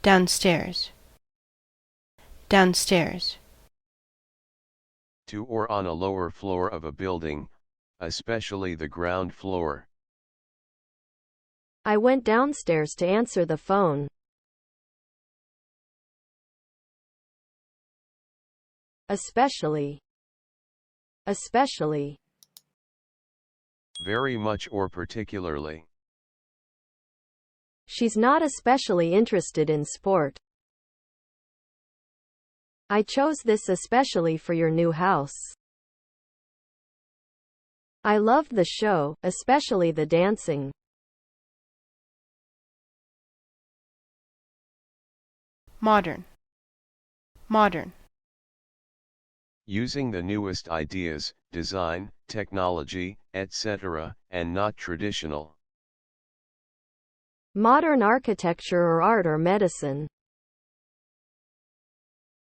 downstairs, downstairs, To or on a lower floor of a building, especially the ground floor. I went downstairs to answer the phone. Especially, especially. Very much or particularly. She's not especially interested in sport. I chose this especially for your new house. I loved the show, especially the dancing. modern, modern, Using the newest ideas, design, technology, etc., and not traditional. Modern architecture or art or medicine.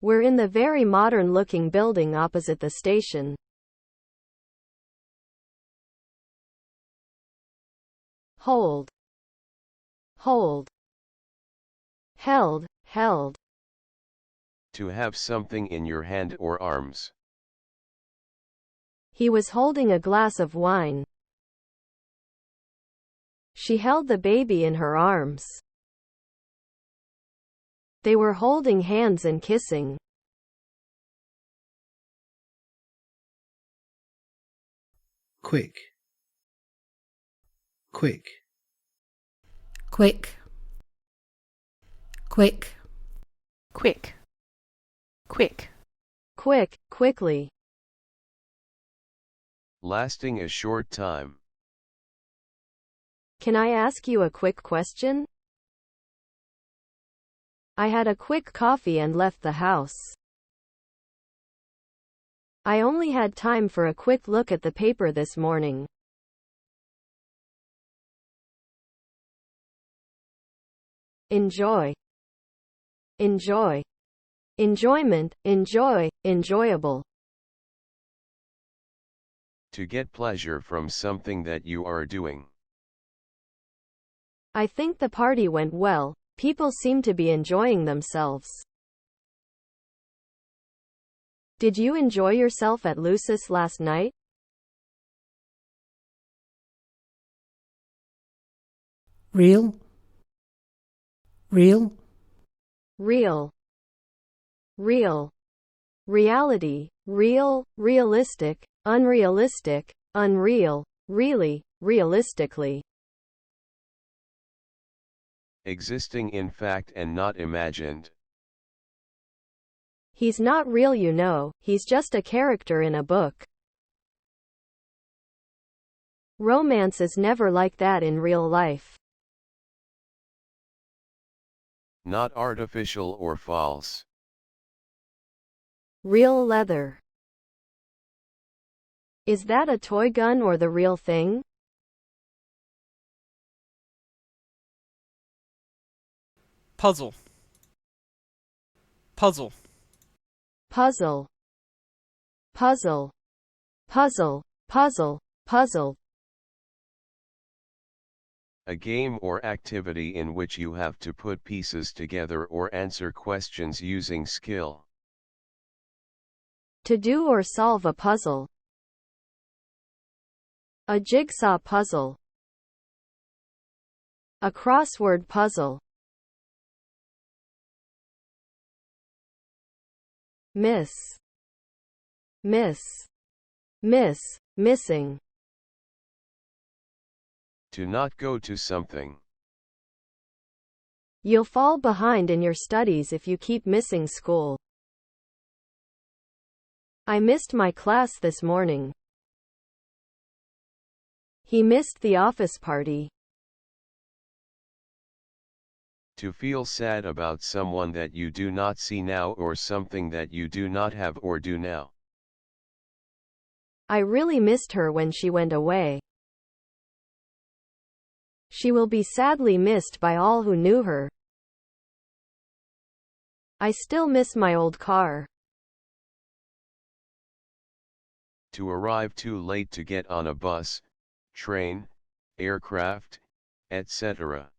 We're in the very modern-looking building opposite the station. Hold. Hold. Held, held. To have something in your hand or arms. He was holding a glass of wine. She held the baby in her arms. They were holding hands and kissing. quick, quick, quick, quick, quick, quick, Quick, quickly. Lasting a short time. Can I ask you a quick question? I had a quick coffee and left the house. I only had time for a quick look at the paper this morning. Enjoy. Enjoy. Enjoyment, enjoy, enjoyable. To get pleasure from something that you are doing. I think the party went well. People seem to be enjoying themselves. Did you enjoy yourself at Lucis last night? real, real, Real. Real. Reality, real, realistic, unrealistic, unreal, really, realistically. Existing in fact and not imagined. He's not real, you know, he's just a character in a book. Romance is never like that in real life. Not artificial or false. Real leather. Is that a toy gun or the real thing? puzzle, puzzle, Puzzle. Puzzle. Puzzle. Puzzle. Puzzle. A game or activity in which you have to put pieces together or answer questions using skill. To do or solve a puzzle. A jigsaw puzzle. A crossword puzzle. Miss. Miss. Miss. Missing. To not go to something. You'll fall behind in your studies if you keep missing school. I missed my class this morning. He missed the office party. To feel sad about someone that you do not see now or something that you do not have or do now. I really missed her when she went away. She will be sadly missed by all who knew her. I still miss my old car. To arrive too late to get on a bus, train, aircraft, etc.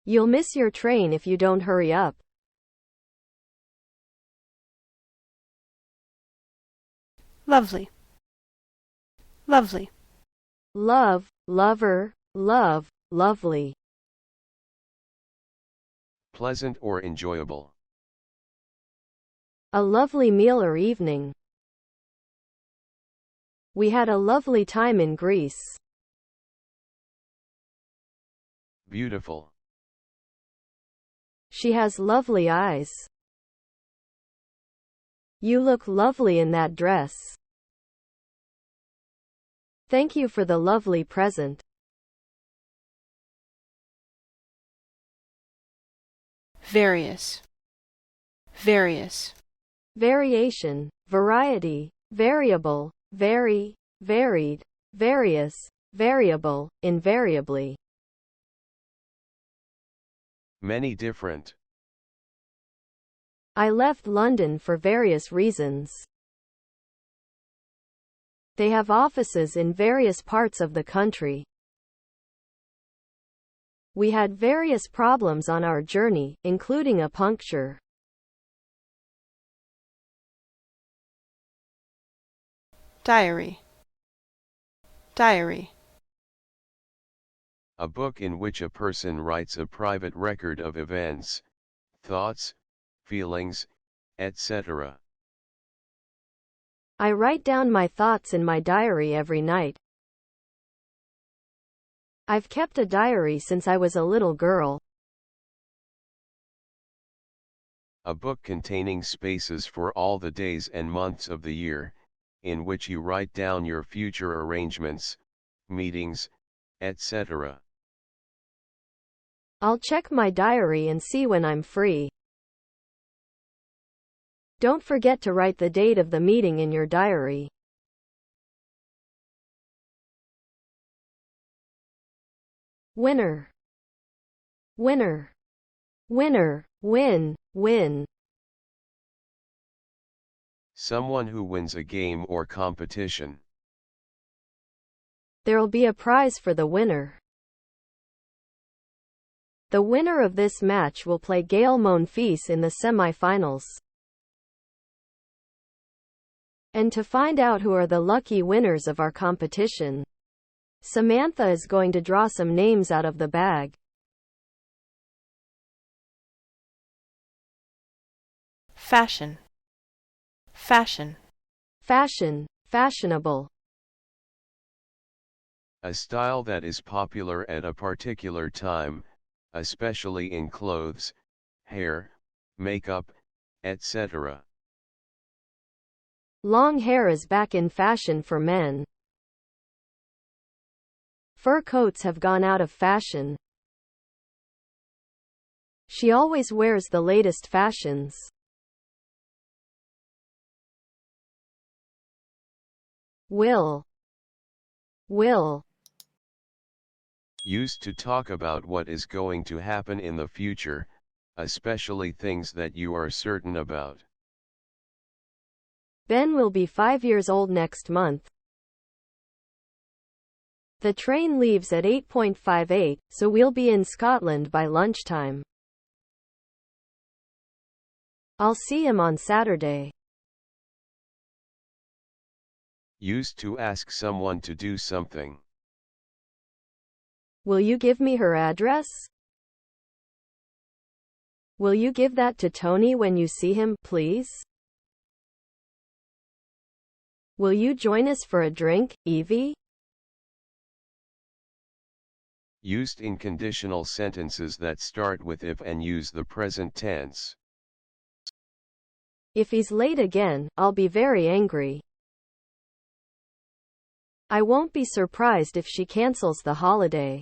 You'll miss your train if you don't hurry up. Lovely. Lovely. Love, lover, love, lovely. Pleasant or enjoyable. A lovely meal or evening. We had a lovely time in Greece. Beautiful. She has lovely eyes. You look lovely in that dress. Thank you for the lovely present. Various. Various. Variation, variety, variable, vary, varied, various, variable, invariably. Many different. I left London for various reasons. They have offices in various parts of the country. We had various problems on our journey, including a puncture. Diary. Diary. A book in which a person writes a private record of events, thoughts, feelings, etc. I write down my thoughts in my diary every night. I've kept a diary since I was a little girl. A book containing spaces for all the days and months of the year, in which you write down your future arrangements, meetings, etc. I'll check my diary and see when I'm free. Don't forget to write the date of the meeting in your diary. Winner. Winner. Winner, win, win. Someone who wins a game or competition. There'll be a prize for the winner. The winner of this match will play Gael Monfils in the semi-finals. And to find out who are the lucky winners of our competition, Samantha is going to draw some names out of the bag. Fashion. Fashion. Fashion, fashionable. A style that is popular at a particular time, especially in clothes, hair, makeup, etc. Long hair is back in fashion for men. Fur coats have gone out of fashion. She always wears the latest fashions. Will. Used to talk about what is going to happen in the future, especially things that you are certain about. Ben will be 5 years old next month. The train leaves at 8:58, so we'll be in Scotland by lunchtime. I'll see him on Saturday. Used to ask someone to do something. Will you give me her address? Will you give that to Tony when you see him, please? Will you join us for a drink, Evie? Used in conditional sentences that start with if and use the present tense. If he's late again, I'll be very angry. I won't be surprised if she cancels the holiday.